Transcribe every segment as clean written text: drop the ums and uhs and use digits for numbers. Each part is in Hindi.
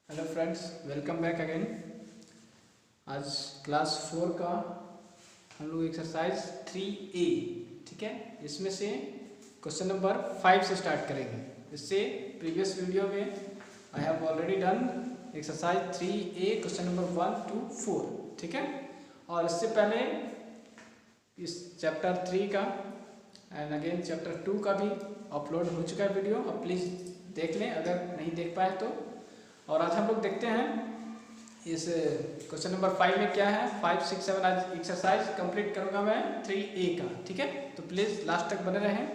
Hello friends, welcome back again. आज क्लास 4 का हम लोग एक्सरसाइज 3A, ठीक है, इसमें से क्वेश्चन नंबर 5 से स्टार्ट करेंगे। इससे प्रीवियस वीडियो में I have already done exercise 3A question number 1 to 4, ठीक है। और इससे पहले इस चैप्टर 3 का एंड अगेन चैप्टर 2 का भी अपलोड हो चुका है वीडियो। अब प्लीज़ देख लें अगर नहीं देख पाए तो। और आज हम लोग देखते हैं इस क्वेश्चन नंबर 5 में क्या है। 5, 6, 7 आज एक्सरसाइज कंप्लीट करूंगा मैं 3A का, ठीक है। तो प्लीज़ लास्ट तक बने रहें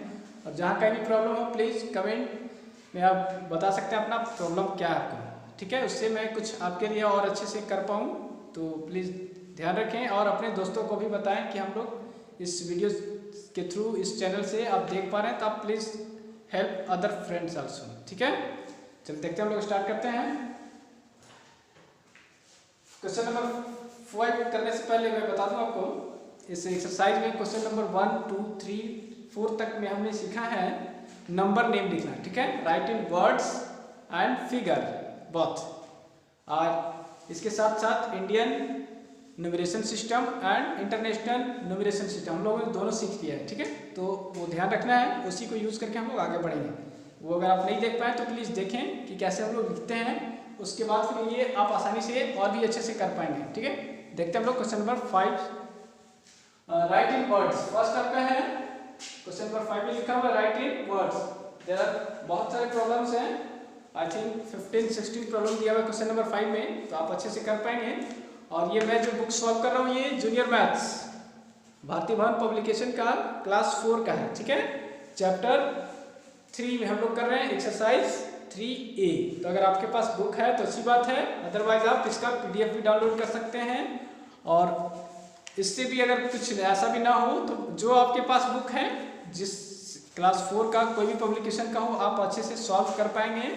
और जहाँ कहीं भी प्रॉब्लम हो प्लीज़ कमेंट में आप बता सकते हैं अपना प्रॉब्लम क्या है आपको, ठीक है। उससे मैं कुछ आपके लिए और अच्छे से कर पाऊँ, तो प्लीज़ ध्यान रखें और अपने दोस्तों को भी बताएँ कि हम लोग इस वीडियो के थ्रू इस चैनल से आप देख पा रहे हैं, तो आप please help other friends also, ठीक है। चलो देखते हैं, हम लोग स्टार्ट करते हैं। क्वेश्चन नंबर 5 करने से पहले मैं बता दूं आपको, इस एक्सरसाइज में क्वेश्चन नंबर 1, 2, 3, 4 तक में हमने सीखा है नंबर नेम लिखना, ठीक है। Right in words and figure both. और इसके साथ साथ Indian numeration system and international numeration system हम लोगों ने दोनों सीख लिया है, ठीक है। तो वो ध्यान रखना है, उसी को यूज़ करके हम लोग आगे बढ़ेंगे। वो अगर आप नहीं देख पाए तो प्लीज़ देखें कि कैसे हम लोग लिखते हैं, उसके बाद फिर ये आप आसानी से और भी अच्छे से कर पाएंगे, ठीक है। देखते हैं हम लोग question number 5। Write in words first आपका है। क्वेश्चन नंबर 5 में लिखा हुआ write in words. There are बहुत सारे प्रॉब्लम्स हैं, आई थिंक 15-16 प्रॉब्लम दिया हुआ है क्वेश्चन नंबर 5 में, तो आप अच्छे से कर पाएंगे। और ये मैं जो बुक सॉल्व कर रहा हूँ ये जूनियर मैथ्स भारती भवन पब्लिकेशन का क्लास 4 का है, ठीक है। चैप्टर 3 में हम लोग कर रहे हैं एक्सरसाइज 3A। तो अगर आपके पास बुक है तो अच्छी बात है, अदरवाइज आप इसका PDF भी डाउनलोड कर सकते हैं। और इससे भी अगर कुछ ऐसा भी ना हो तो जो आपके पास बुक है, जिस क्लास 4 का कोई भी पब्लिकेशन का हो, आप अच्छे से सॉल्व कर पाएंगे।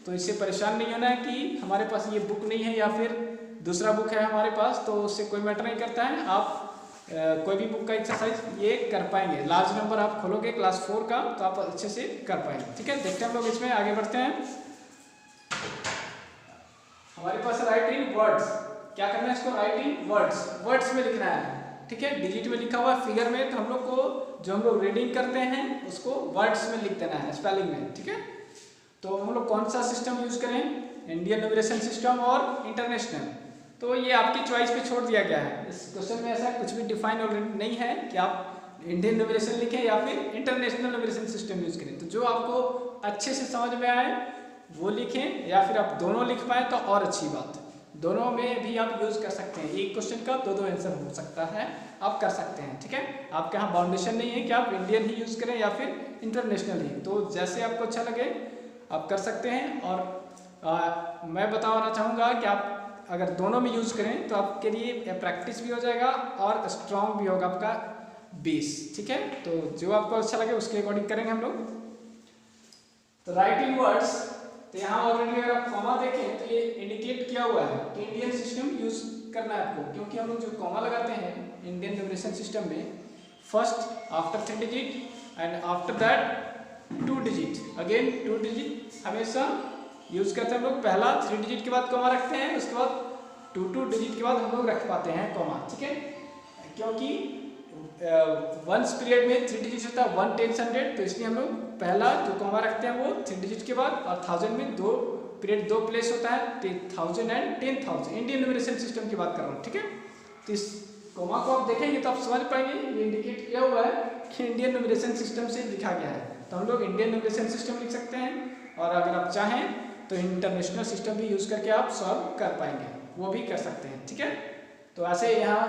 तो इससे परेशान नहीं होना है कि हमारे पास ये बुक नहीं है या फिर दूसरा बुक है हमारे पास, तो उससे कोई मैटर नहीं करता है। आप कोई भी बुक का एक्सरसाइज ये कर पाएंगे। लार्ज नंबर आप खोलोगे क्लास 4 का तो आप अच्छे से कर पाएंगे, ठीक है। देखते हैं हम लोग इसमें आगे बढ़ते हैं। हमारे पास राइट इन वर्ड्स, क्या करना है इसको, राइट इन वर्ड्स, वर्ड्स में लिखना है, ठीक है। डिजिट में लिखा हुआ है, फिगर में, तो हम लोग को जो हम लोग रीडिंग करते हैं उसको वर्ड्स में लिख देना है, स्पेलिंग में, ठीक है। तो हम लोग कौन सा सिस्टम यूज करें, इंडियन न्यूमरेशन सिस्टम और इंटरनेशनल, तो ये आपकी चॉइस पे छोड़ दिया गया है। इस क्वेश्चन में ऐसा कुछ भी डिफाइन नहीं है कि आप इंडियन न्यूमरेशन लिखें या फिर इंटरनेशनल न्यूमरेशन सिस्टम यूज करें। तो जो आपको अच्छे से समझ में आए वो लिखें, या फिर आप दोनों लिख पाए तो और अच्छी बात। दोनों में भी आप यूज कर सकते हैं, एक क्वेश्चन का दो आंसर हो सकता है, आप कर सकते हैं, ठीक है। आपके यहाँ बाउंडेशन नहीं है कि आप इंडियन ही यूज करें या फिर इंटरनेशनल ही, तो जैसे आपको अच्छा लगे आप कर सकते हैं। और मैं बताना चाहूँगा कि आप अगर दोनों में यूज करें तो आपके लिए प्रैक्टिस भी हो जाएगा और स्ट्रॉन्ग भी होगा आपका बेस, ठीक है। तो जो आपको अच्छा लगे उसके अकॉर्डिंग करेंगे हम लोग। तो राइट इन वर्ड्स, तो यहाँ ऑलरेडी अगर आप कॉमा देखें तो ये इंडिकेट किया हुआ है कि इंडियन सिस्टम यूज करना है आपको, क्योंकि हम लोग जो कॉमा लगाते हैं इंडियन न्यूमरेशन सिस्टम में, first after 3 digit and after that 2 digit, again 2 digit हमेशा यूज करते हैं हम लोग। पहला 3 डिजिट के बाद कॉमा रखते हैं, उसके बाद 2 डिजिट के बाद हम लोग रख पाते हैं कॉमा, ठीक है। क्योंकि वंस पीरियड में 3 डिजिट होता है, 1, 10, 100, तो इसलिए हम लोग पहला जो कॉमा रखते हैं वो 3 डिजिट के बाद, और 1000 में 2 पीरियड 2 प्लेस होता है, 1000 एंड 10,000। इंडियन न्यूमरेशन सिस्टम की बात कर रहा हूँ, ठीक है। तो इस कॉमा को आप देखेंगे तो आप समझ पाएंगे ये इंडिकेट किया हुआ है कि इंडियन न्यूमरेशन सिस्टम से लिखा गया है। तो हम लोग इंडियन न्यूमरेशन सिस्टम लिख सकते हैं, और अगर आप चाहें तो इंटरनेशनल सिस्टम भी यूज करके आप सॉल्व कर पाएंगे, वो भी कर सकते हैं, ठीक है। तो ऐसे यहाँ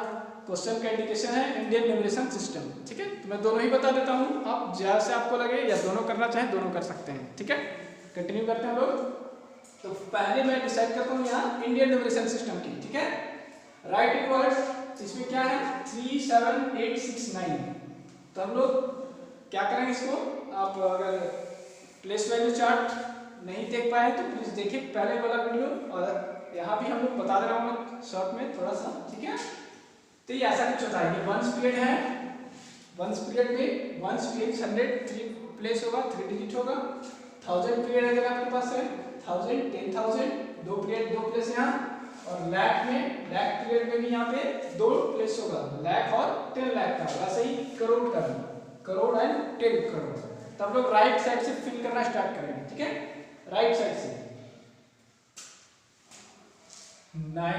क्वेश्चन का इंडिकेशन है इंडियन न्यूमरेशन सिस्टम, ठीक है। तो मैं दोनों ही बता देता हूँ, आप जैसे आपको लगे या दोनों करना चाहें दोनों कर सकते हैं, ठीक है। कंटिन्यू करते हैं हम लोग। तो पहले मैं डिसाइड करता हूँ यहाँ इंडियन न्यूमरेशन सिस्टम की, ठीक है। राइट इन वर्ड्स, इसमें क्या है 3, 7, 8, 6, 9। तो हम लोग क्या करेंगे इसको, आप अगर प्लेस वैल्यू चार्ट नहीं देख पाए तो प्लीज देखिए पहले वाला वीडियो, और यहाँ भी हम लोग बता दे रहा हूँ मैं शॉर्ट में थोड़ा सा, ठीक है। तो ये ऐसा कुछ होता है, ये वंस पीरियड है, वंस पीरियड में वंस पीरियड 100 प्लेस होगा, 3 डिजिट होगा। 1000 पीरियड अगर आपके पास है, 1000, 10,000, 2 पीरियड 2 प्लेस यहाँ, और लैख पीरियड में भी यहाँ पे 2 प्लेस होगा, लाख और 10 लाख का। वैसे ही करोड़ का, करोड़ एंड 10 करोड़। तब लोग राइट साइड से फिल करना स्टार्ट करेंगे, ठीक है, राइट साइड से 9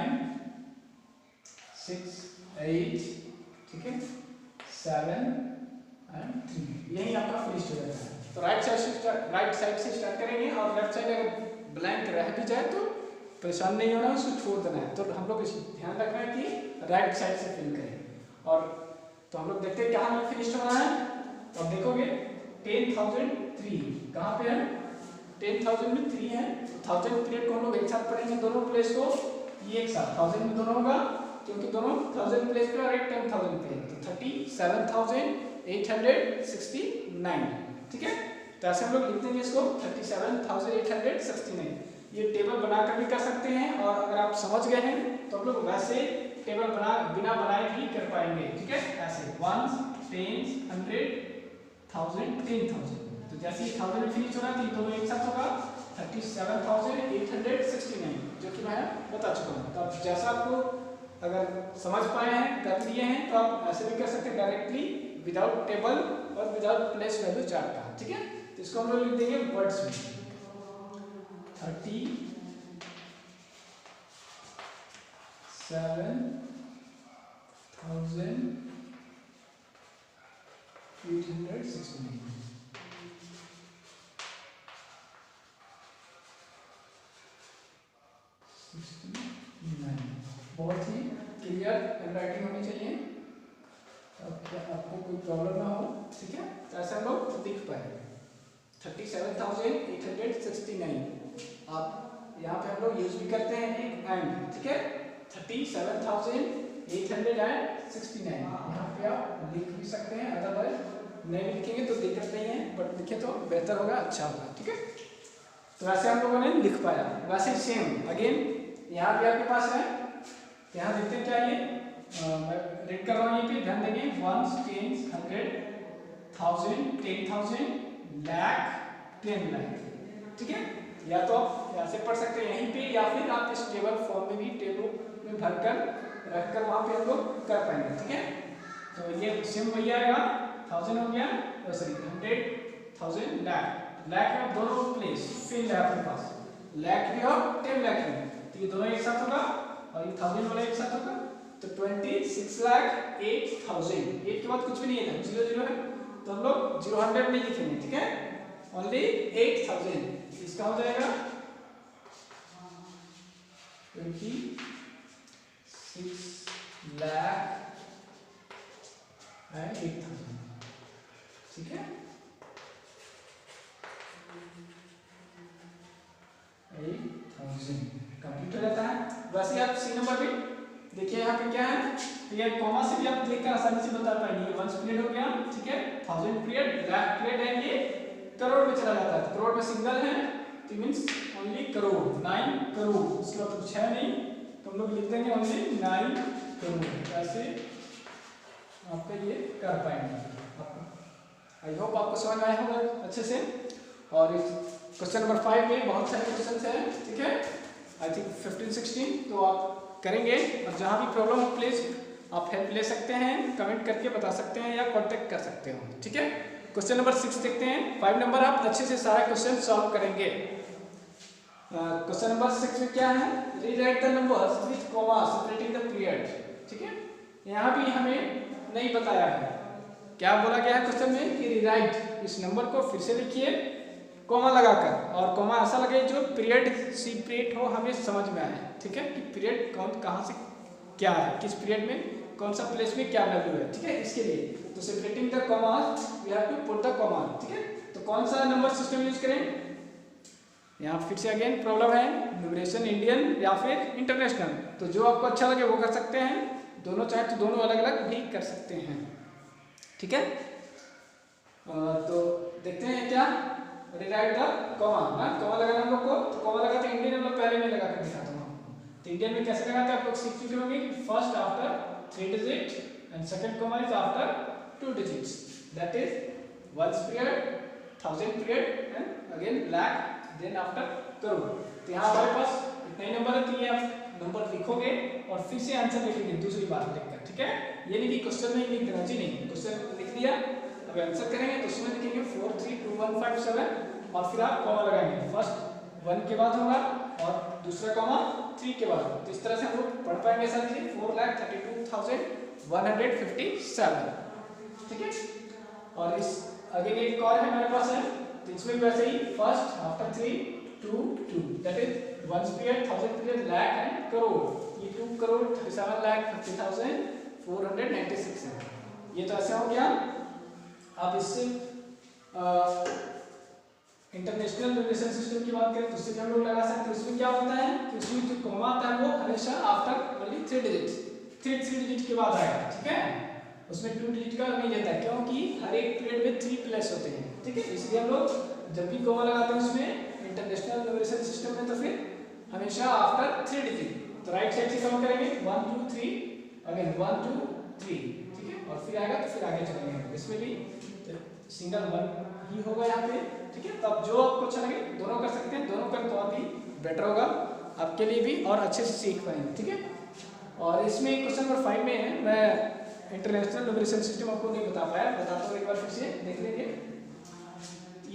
6 8, ठीक है, 7 एंड 3, यही आपका फिनिश हो जाता है। तो राइट साइड से स्टार्ट करेंगे, और लेफ्ट साइड अगर ब्लैंक रह भी जाए तो परेशान नहीं होना, उसको छोड़ देना है। तो हम लोग इस ध्यान रखना है कि राइट साइड से फिल करें। और तो हम लोग देखते हैं कहाँ हमें फिनिश होना है। तो आप देखोगे 10,003 कहाँ पे है, 10,000 में 3 है, 1000 पीरियड को हम लोग एक साथ पढ़ेंगे दोनों प्लेस को, ये एक साथ 1000 में दोनों होगा क्योंकि दोनों 1000 प्लेस पे और एक 10,000 पे, तो 37,869, ठीक है। तो ऐसे हम लोग लिख देंगे इसको 37,869। ये टेबल बनाकर भी कर सकते हैं, और अगर आप समझ गए हैं तो हम लोग वैसे टेबल बिना बनाए भी कर पाएंगे, ठीक है, ऐसे 1 10 100 1000 10,000। तो जैसे ही 1000 में फिनिश होना, तो ये दोनों एक साथ होगा 37,869, जो कि मैं बता चुका हूँ। तो आप जैसा आपको अगर समझ पाए हैं, कर लिए हैं, तो आप ऐसे भी कर सकते हैं डायरेक्टली विदाउट टेबल और विदाउट प्लेस वैल्यू चार्ट का, ठीक है। तो इसको हम लोग लिख देंगे वर्ड्स में 37,869। बहुत ही क्लियर हैंडराइटिंग होनी चाहिए, अब क्या आपको कोई प्रॉब्लम ना हो, ठीक है। तो ऐसा हम लोग लिख पाए 37,869। आप यहाँ पे हम लोग यूज भी करते हैं एक एंड, ठीक है, 37,869 यहाँ पे आप लिख भी सकते हैं, अदरवाइज नहीं लिखेंगे तो दिक्कत नहीं है, बट लिखे तो बेहतर होगा, अच्छा होगा, ठीक है। तो वैसे हम लोगों ने लिख पाया। वैसे सेम अगेन यहाँ भी आपके पास है, यहाँ देखते हैं क्या ये, मैं रीड कर रहा हूँ, ये पे ध्यान देंगे 1 10 100 1000 10,000 लाख 10 लाख, ठीक है। या तो आप ऐसे पढ़ सकते हैं यहीं पे, या फिर आप इस टेबल फॉर्म में भी टेबल में भरकर रखकर वहाँ पे हम लोग कर पाएंगे, ठीक है। तो ये सेम वही आएगा, 1000 हो गया, सॉरी 100,000 लाख, लाख में दोनों प्लेस फिल है आपके पास, लाख भी और 10 लाख भी, तो ये दोनों एक साथ होगा और ये 1000 वाला एक साथ होगा, तो 26,08,000। एक के बाद कुछ भी नहीं है, 0 0 है, तो हम लोग 0 100 नहीं लिखेंगे, ठीक है, ओनली 8,000। इसका हो जाएगा 26,08,000, ठीक है, 8,000 कंप्लीट हो जाता है। वैसे आप सी नंबर भी देखिए, यहाँ पे क्या है, तो ये कॉमा से भी आप देखकर आसानी से बता पाएंगे। 1 पीरियड हो गया, ठीक है, 1000 पीरियड, लाख पीरियड है, ये करोड़ में चला जाता है, तो करोड़ में सिंगल है, तो मींस ओनली करोड़, 9 करोड़, उसके बाद कुछ है नहीं, तो हम लोग लिख देंगे ओनली 9 करोड़। ऐसे आपका ये कर पाएंगे। आई होप आपको समझ आया होगा अच्छे से। और इस क्वेश्चन नंबर 5 में बहुत सारे क्वेश्चन हैं, ठीक है, आई थिंक 15-16, तो आप करेंगे, और जहाँ भी प्रॉब्लम हो प्लीज आप हेल्प ले सकते हैं, कमेंट करके बता सकते हैं या कांटेक्ट कर सकते हो, ठीक है। क्वेश्चन नंबर 6 देखते हैं। 5 नंबर आप अच्छे से सारा क्वेश्चन सॉल्व करेंगे। क्वेश्चन नंबर 6 में क्या है, rewrite the numbers with comma separating the period, ठीक है। यहाँ भी हमें नहीं बताया है, क्या बोला गया है क्वेश्चन में कि रीराइट, इस नंबर को फिर से लिखिए कॉमा लगाकर, और कॉमा ऐसा लगे जो पीरियड सेपरेट हो, हमें समझ में आए, ठीक है, कि पीरियड कौन कहाँ से क्या है, किस पीरियड में कौन सा प्लेस में क्या वैल्यू है, ठीक है। इसके लिए तो separating the commas we have to put the comma, ठीक है। तो कौन सा नंबर सिस्टम यूज करें, यहाँ फिर से अगेन प्रॉब्लम है, न्यूमरेशन इंडियन या फिर इंटरनेशनल, तो जो आपको अच्छा लगे वो कर सकते हैं, दोनों चाहे तो दोनों अलग अलग भी कर सकते हैं, ठीक है। तो देखते हैं क्या, रीराइट द कॉमा, ना कॉमा लगाना हम लोग को, तो कॉमा लगाते इंडियन हम लोग पहले में लगा कर दिखाता हूँ आपको। तो इंडियन में कैसे लगाते हैं आप लोग सीख चुके होंगे कि first after 3 digit and second comma is after 2 digits, that is 1 period, 1000 period and again lakh, then after crore. तो यहाँ हमारे पास नहीं नंबर है तो ये आप नंबर लिखोगे और फिर से आंसर लिखेंगे दूसरी बार लिखकर, ठीक है। ये नहीं कि क्वेश्चन में ही लिख देना जी, नहीं, क्वेश्चन लिख दिया अब आंसर करेंगे तो उसमें लिखेंगे 4321157 और फिर आप कॉमा लगाएंगे, फर्स्ट 1 के बाद होगा और दूसरा कॉमा 3 के बाद। तो इस तरह से हम लोग पढ़ पाएंगे सर जी 4,32,157, ठीक है। और इस आगे एक और है मेरे पास है, तो इसमें भी वैसे ही first after 3 2 2 that is 1 period 1000 period lakh and crore, ये 2 करोड़ 37,50,496 है। ये तो ऐसा हो गया। अब इससे इंटरनेशनल न्यूमरेशन सिस्टम की बात करें तो उससे भी हम लोग लगा सकते हैं। उसमें क्या होता है कि उसमें जो कॉमा आता है वो हमेशा आफ्टर ओनली 3 डिजिट, 3 डिजिट के बाद आएगा, ठीक है। उसमें 2 डिजिट का नहीं रहता है क्योंकि हर एक पीरियड में 3 प्लस होते हैं, ठीक है। इसलिए हम लोग जब भी कॉमा लगाते हैं उसमें इंटरनेशनल न्यूमरेशन सिस्टम में तो फिर हमेशा आफ्टर 3 डिजिट। तो राइट साइड से काउंट करेंगे 1 2 3 अगेन 1 2 3, ठीक है। और फिर आएगा तो फिर आगे चलेंगे, इसमें भी सिंगल 1 ही होगा यहाँ पे, ठीक है। तब जो आपको अच्छा लगे दोनों कर सकते हैं, दोनों कर तो आप ही बेटर होगा आपके लिए भी और अच्छे से सीख पाएंगे, ठीक है। और इसमें क्वेश्चन नंबर 5 में है, मैं इंटरनेशनल न्यूमरेशन सिस्टम आपको नहीं बता पाया, बताता हूँ एक बार फिर से देख लेंगे।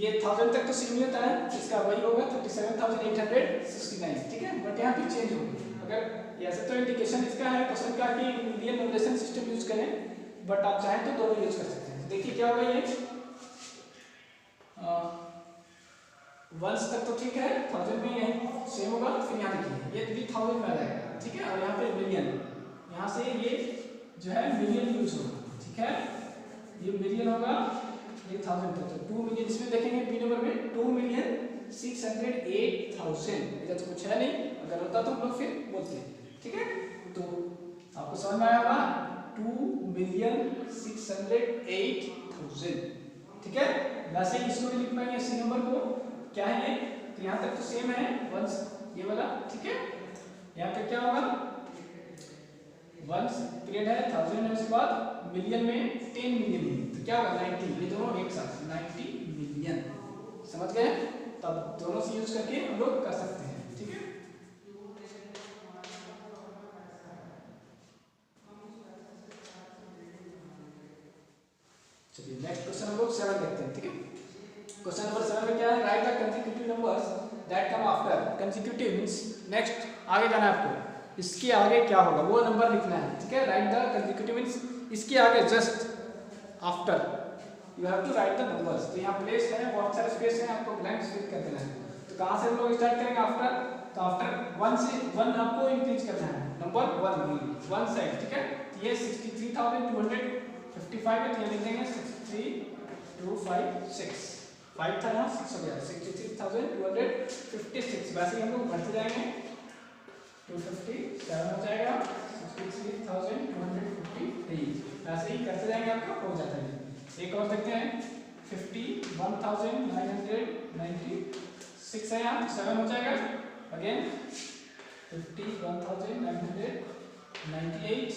ये 1000 तक तो सेम ही होता है, इसका वही होगा 37,869, ठीक है। बट यहाँ पे चेंज होगी, अगर ऐसे तो इंडिकेशन इसका है क्वेश्चन का कि इंडियन न्यूमरेशन सिस्टम यूज करें, बट आप चाहें तो दोनों यूज कर सकते हैं। देखिए क्या होगा, ये वंस तक तो ठीक है, 1000 में यही सेम होगा, फिर यहाँ देखिए ये 3000 में आ जाएगा, ठीक है। और यहाँ पे मिलियन, यहाँ से ये जो है मिलियन यूज होगा, ठीक है। ये मिलियन होगा, ये 1000 तक तो 2 मिलियन इसमें देखेंगे बी नंबर में 2,608,000, इधर तो कुछ है नहीं, अगर होता तो हम लोग फिर बोलते, ठीक है। तो आपको समझ में आया होगा 2,608,000, ठीक है। वैसे ही इसको भी लिख पाएंगे सी नंबर को, क्या है ये, तो यहाँ तक तो सेम है वंस ये वाला, ठीक है। यहाँ पे क्या होगा, वंस पीरियड है 1000 है, उसके बाद मिलियन में 10 मिलियन, तो क्या होगा 90, ये दोनों एक साथ 90 मिलियन, समझ गए। तब दोनों से यूज करके हम लोग कर सकते हैं, ठीक है। चलिए नेक्स्ट क्वेश्चन हम लोग 7 देखते हैं, ठीक है। क्वेश्चन नंबर 7 में क्या है, right the consecutive numbers that come after, consecutive means next आगे जाना है आपको, इसके आगे क्या होगा वो नंबर लिखना है, ठीक है। राइट द कंसेक्यूटिव मींस इसके आगे just after you have to write the numbers. तो यहाँ प्लेस है, बहुत सारे स्पेस है, आपको ब्लैंक फिल कर देना है। तो कहाँ से हम लोग स्टार्ट करेंगे आफ्टर, तो आफ्टर 1 से 1 आपको इंक्रीज करना है, नंबर 1 साइड, ठीक है। तो ये 63,255 है, तो ये लिख देंगे 63,256, 5 था यहाँ 6 हो गया 63,256। वैसे ही हम लोग बढ़ते जाएंगे 257 हो जाएगा 63,253, ऐसे ही करते जाएंगे आपका हो जाता है। एक और देखते हैं 51,996 है, यहाँ 7 हो जाएगा, अगेन 51,998,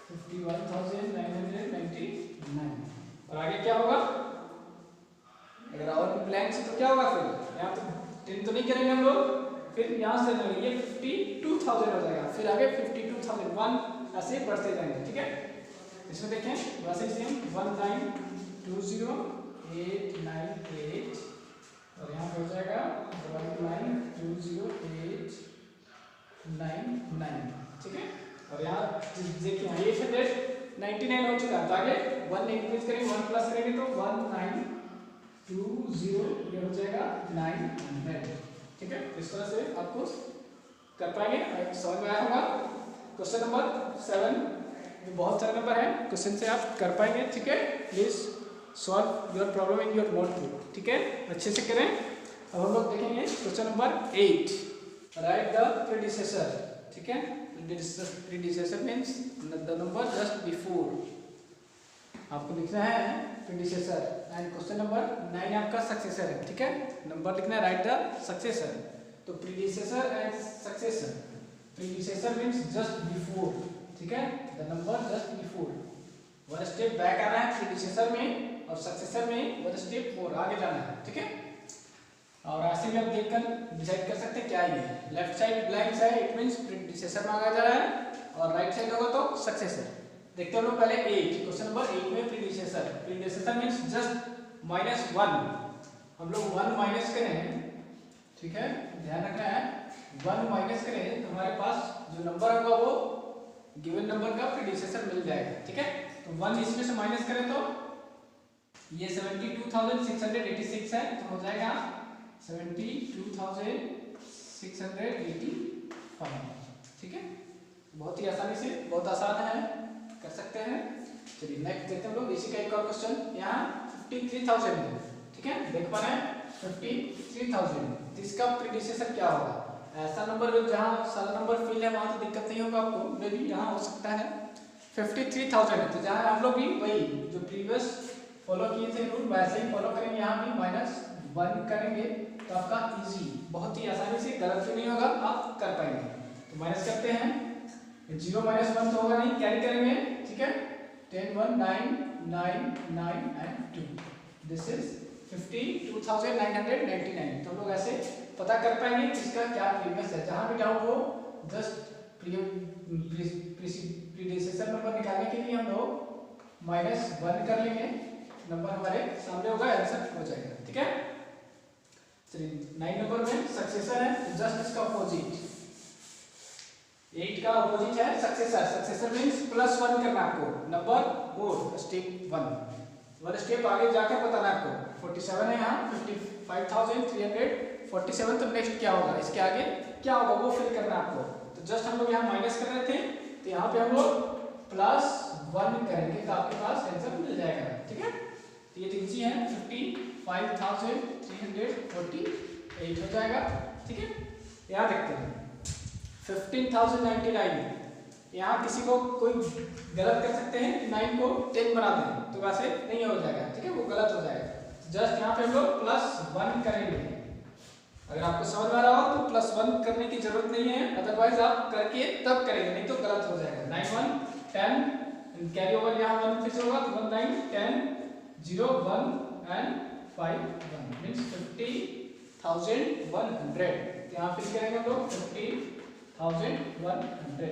51,999 और आगे क्या होगा, अगर और ब्लैंक से तो क्या होगा, फिर यहाँ तो 10 तो नहीं करेंगे हम लोग, फिर यहाँ से ये 52,000 हो जाएगा, फिर आगे 52,001 ऐसे बढ़ते जाएंगे, ठीक है। इसमें देखें वैसे सेम 1920,898 और यहाँ पे हो जाएगा 1920,899, ठीक है। और यहाँ देखिए 899 हो चुका है, तो आगे 1 इंक्रीज करेंगे, 1 प्लस करेंगे तो 1920 ये हो जाएगा 900, ठीक है। इस तरह से आपको कर पाएंगे, समझ में आया होगा। क्वेश्चन नंबर 7 में बहुत सारे नंबर हैं, क्वेश्चन से आप कर पाएंगे, ठीक है। Please solve your problem in your notebook, ठीक है, अच्छे से करें। अब हम लोग देखेंगे question number 8, right the predecessor, ठीक है। Predecessor means the number just before, आपको लिखना है प्रीडिसेसर। एंड क्वेश्चन नंबर 9 आपका सक्सेसर है, ठीक है। नंबर लिखना है, राइट द सक्सेसर। तो predecessor and successor, predecessor means just before, ठीक है, the number just before, 1 step back आना है प्रीडिसेसर में और सक्सेसर में 1 स्टेप और आगे जाना है, ठीक है। और ऐसे भी आप देखकर डिसाइड कर सकते हैं क्या ये है। लेफ्ट साइड ब्लैंक है, इट मींस प्रीडिसेसर मांगा जा रहा है, और राइट साइड होगा तो सक्सेसर। देखते हैं हम लोग पहले 8, क्वेश्चन नंबर 8 में प्रीडिसेसर। प्रीडिसेसर मींस जस्ट -1, हम लोग 1 माइनस करें, ठीक है, ध्यान रखना है, 1 माइनस करें तो हमारे पास जो नंबर होगा वो गिवन नंबर का प्रीडिसेसर मिल जाएगा, ठीक है। तो 1 इसमें से माइनस करें तो ये 72,686 है, तो हो जाएगा 72,685, ठीक है। बहुत ही आसानी से, बहुत आसान है, कर सकते हैं। चलिए नेक्स्ट देखते हैं हम लोग इसी का एक और क्वेश्चन। यहाँ 53,000 है, ठीक है, देख पा रहे हैं 53,000, तो इसका प्रीडिसेसर क्या होगा? ऐसा नंबर जहाँ सारा नंबर फिल है वहाँ तो दिक्कत नहीं होगा आपको, मे भी यहाँ हो सकता है 53,000 है, तो जहाँ हम लोग भी वही जो प्रीवियस फॉलो किए थे रूल वैसे ही फॉलो करेंगे, यहाँ भी -1 करेंगे तो आपका इजी, बहुत ही आसानी से, गलत भी नहीं होगा, आप कर पाएंगे। तो माइनस करते हैं, 0 - 1 तो होगा नहीं, कैरी करेंगे, ठीक है, 10 1 9 9 9 and 2, दिस इज 52,999। तो हम लोग ऐसे पता कर पाएंगे किसका क्या प्रीवियस है। जहां भी डाउट हो जस्ट प्रीडिसेसर नंबर निकालने के लिए हम लोग -1 कर लेंगे, नंबर हमारे सामने होगा, आंसर हो जाएगा, ठीक है। चलिए 9 नंबर में सक्सेसर है, तो जस्ट इसका अपोजिट, 8 का अपोजिट है सक्सेसर। सक्सेसर मींस +1 करना आपको, नंबर मोर, स्टेप 1 स्टेप आगे जाकर बताना आपको। 47 है यहाँ, 55,347, तो नेक्स्ट क्या होगा, इसके आगे क्या होगा वो फिल करना आपको। तो जस्ट हम लोग यहाँ माइनस कर रहे थे, तो यहाँ पे हम लोग +1 करेंगे तो आपके पास आंसर मिल जाएगा, ठीक है। तो ये इजी है, 55,348 हो जाएगा, ठीक है। यहाँ देखते हैं 15,099, यहाँ किसी को कोई गलत कर सकते हैं कि 9 को 10 बना दें, तो वैसे नहीं हो जाएगा, ठीक है, वो गलत हो जाएगा। जस्ट यहाँ पे हम लोग +1 करेंगे। अगर आपको समझ में आ रहा हो तो +1 करने की जरूरत नहीं है, अदरवाइज आप करके तब करेंगे, नहीं तो गलत हो जाएगा। 9 1 10, कैरी ओवर यहाँ 1 फिर से होगा, तो 1 9 10 0 1 and 5 1 मींस 50,100। यहाँ फिर करेंगे हम लोग 50,100,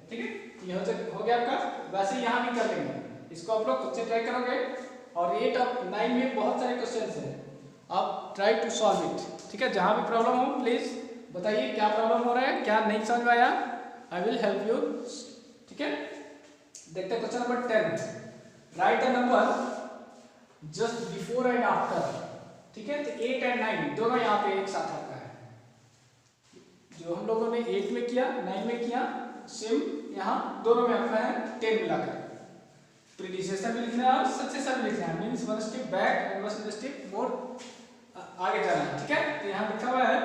ठीक है। ये हो गया आपका। वैसे यहाँ भी कर लेंगे, इसको आप लोग खुद से ट्राई करोगे, और 8 और 9 में बहुत सारे क्वेश्चंस हैं, आप ट्राई टू सॉल्व इट, ठीक है। जहाँ भी प्रॉब्लम हो प्लीज बताइए क्या प्रॉब्लम हो रहा है, क्या नहीं समझ में आया, आई विल हेल्प यू, ठीक है। देखते हैं question number 10, right the number just before and after, ठीक है। तो 8 और 9 दोनों यहाँ पे एक साथ आता है, जो हम लोगों ने 8 में किया 9 में किया, सेम यहाँ दोनों में आता है 10 मिलाकर। प्रीडिसेसर भी लिखना है और सक्सेसर भी लिखना है, means 1 step back and 1 step more आगे जाना है, ठीक है। तो यहाँ लिखा हुआ है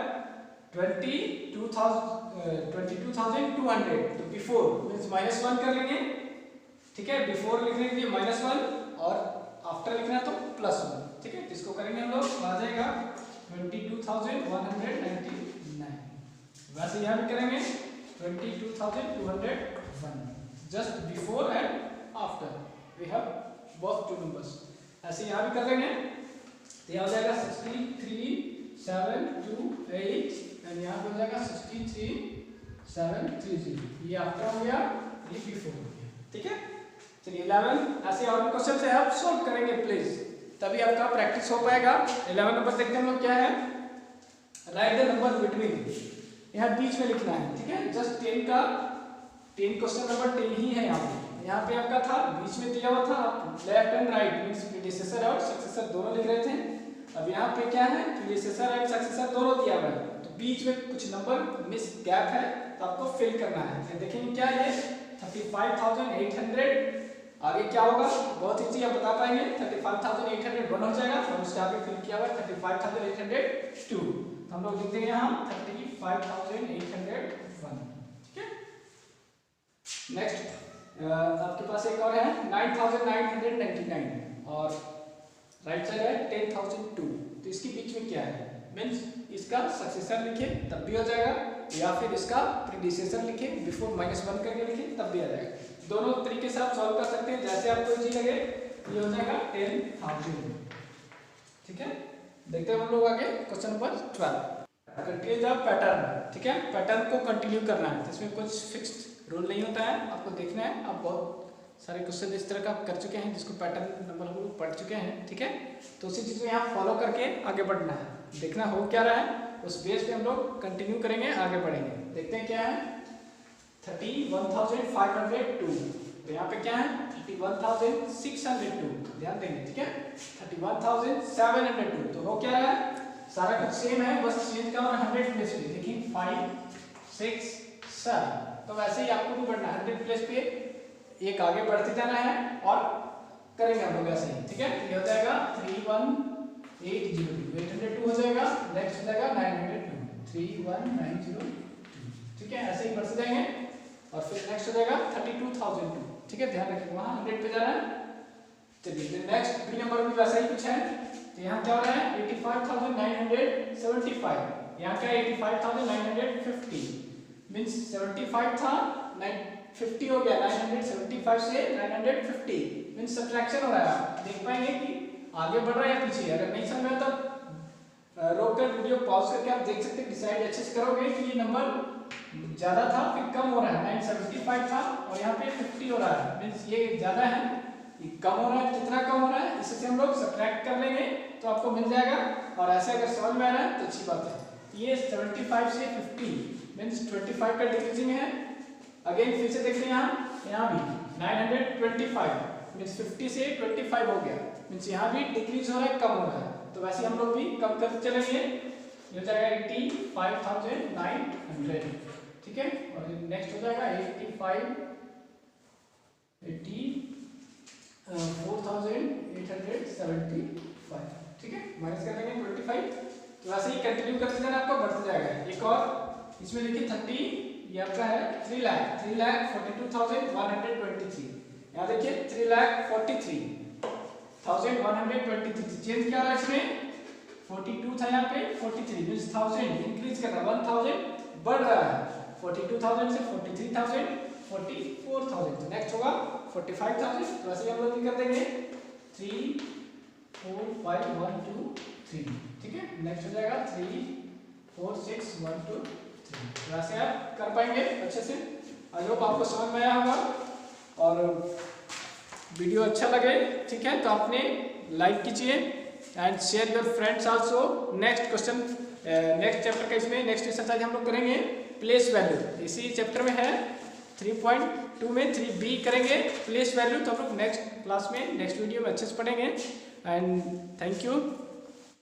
22,200, तो बिफोर मींस -1 कर लेंगे, ठीक है। बिफोर लिखने के लिए -1 और आफ्टर लिखना है तो +1, ठीक है। इसको करेंगे हम लोग, आ जाएगा 22,199। वैसे यहाँ भी करेंगे 22,201, just before and after we have both two numbers. ऐसे यहाँ भी कर लेंगे, तो यहाँ हो जाएगा 63,728 एंड यहाँ पे हो जाएगा 63,730। ये आफ्टर हो गया, ये बिफोर हो गया, ठीक है। चलिए 11 ऐसे और भी क्वेश्चन से आप सॉल्व करेंगे प्लीज, तभी आपका प्रैक्टिस हो पाएगा। 11 नंबर देखते हैं हम लोग क्या है, राइट द नंबर बिटवीन, यहाँ बीच में लिखना है, ठीक है। जस्ट 10 क्वेश्चन नंबर 10 ही है यहाँ पे आपका था, बीच में दिया हुआ था, आप left and right means predecessor और सक्सेसर दोनों लिख रहे थे। अब यहाँ पे क्या है, प्रीडिसेसर एंड सक्सेसर दोनों दिया हुआ है, तो बीच में कुछ नंबर मिस गैप है, तो आपको फिल करना है। तो देखेंगे क्या ये 35,800, आगे क्या होगा बहुत इजी, आप बता पाएंगे। 35,801 हो जाएगा, और उसके आगे फिल किया हुआ 35,802, हम लोग लिख देंगे यहाँ 35,801, ठीक है। नेक्स्ट आपके पास एक और है 9,999 और राइट साइड है 10,002, तो इसके बीच में क्या है, मींस इसका सक्सेसर लिखे तब भी हो जाएगा, या फिर इसका प्रीडिसेसर लिखे बिफोर -1 करके लिखे तब भी आ जाएगा। दोनों तरीके से आप सॉल्व कर सकते हैं, जैसे आपको इजी लगे। ये हो जाएगा 10,000, ठीक है। देखते हैं हम लोग आगे question number 12। Continue the pattern, ठीक है, पैटर्न को कंटिन्यू करना है, इसमें कुछ फिक्स्ड रूल नहीं होता है, आपको देखना है। आप बहुत सारे क्वेश्चन इस तरह का आप कर चुके हैं जिसको पैटर्न नंबर हम लोग पढ़ चुके हैं, ठीक है। तो उसी चीज़ को यहाँ फॉलो करके आगे बढ़ना है, देखना हो क्या रहा है, उस बेस पे हम लोग कंटिन्यू करेंगे, आगे बढ़ेंगे। देखते हैं क्या है 31,502, तो यहाँ पे क्या है 31,602, ध्यान देंगे, ठीक है। 31,702, तो हो क्या रहा है, सारा कुछ सेम है, बस चेंज का और 100 प्लेस पे, देखिए 5 6 7, तो वैसे ही आपको भी बढ़ना है 100 प्लेस पे, एक आगे बढ़ते जाना है और करेंगे हम लोग ऐसे ही, ठीक है। ये हो जाएगा 31802, 802 हो जाएगा, नेक्स्ट हो जाएगा 902, 31902, ठीक है, ऐसे ही बढ़ते जाएंगे। और फिर नेक्स्ट हो जाएगा 32,002, ठीक है, ध्यान रखिए वहाँ 100 पे जाना है। चलिए फिर नेक्स्ट बी नंबर भी वैसा ही कुछ है, तो यहाँ क्या हो रहा है 85,975, यहाँ क्या 85,950, मीन्स 75 था 950 हो गया, 975 से 950 मीन्स सब्ट्रैक्शन हो रहा है। आप देख पाएंगे कि आगे बढ़ रहा है या पीछे, अगर नहीं समझ में तब रोक कर वीडियो पॉज करके आप देख सकते हैं, डिसाइड अच्छे से करोगे कि ये नंबर ज्यादा था फिर कम हो रहा है, 975 था और यहाँ पे 50 हो रहा है, मीन्स ये ज्यादा है, ये कम हो रहा है, कितना कम हो रहा है इससे हम लोग सब्ट्रैक्ट कर लेंगे तो आपको मिल जाएगा। और ऐसे अगर समझ में आ रहा है तो अच्छी बात है। ये 75 से 50 मीन्स 25 का डिक्रीजिंग है। अगेन फिर से देखते हैं यहाँ भी 925 मीन्स 50 से 25 हो गया, मीन्स यहाँ भी डिक्रीज हो रहा है, कम हो रहा है, तो वैसे हम लोग भी कम करते चलेंगे, ये हो जाएगा 85,900, ठीक है। और नेक्स्ट हो जाएगा 84,875, ठीक है, माइनस कर देंगे 25, तो वैसे ही कंटिन्यू करते जाना, आपको बढ़ते जाएगा। एक और इसमें देखिए 30, ये आपका है 3,42,123, यहाँ देखिए 3,43,123, चेंज क्या रहा है इसमें 42 था, यहाँ पे 43 मींस 1000 इंक्रीज कर रहा है, 1000 बढ़ रहा है, 42,000 से 43,000, 44,000, तो नेक्स्ट होगा 45,000, तो वैसे हम लोग कर देंगे 3 4 5 1 2 3, ठीक है। नेक्स्ट हो जाएगा 3 4 6 1 2 3, वैसे आप कर पाएंगे अच्छे से। आई होप आपको समझ में आया होगा और वीडियो अच्छा लगे, ठीक है, तो आपने लाइक कीजिए and share your friends also. Next question next chapter का इसमें नेक्स्ट एक्सरसाइज हम लोग करेंगे प्लेस वैल्यू, इसी चैप्टर में है 3.2 में 3b करेंगे प्लेस वैल्यू, तो हम लोग नेक्स्ट क्लास में नेक्स्ट वीडियो में अच्छे से पढ़ेंगे एंड थैंक यू।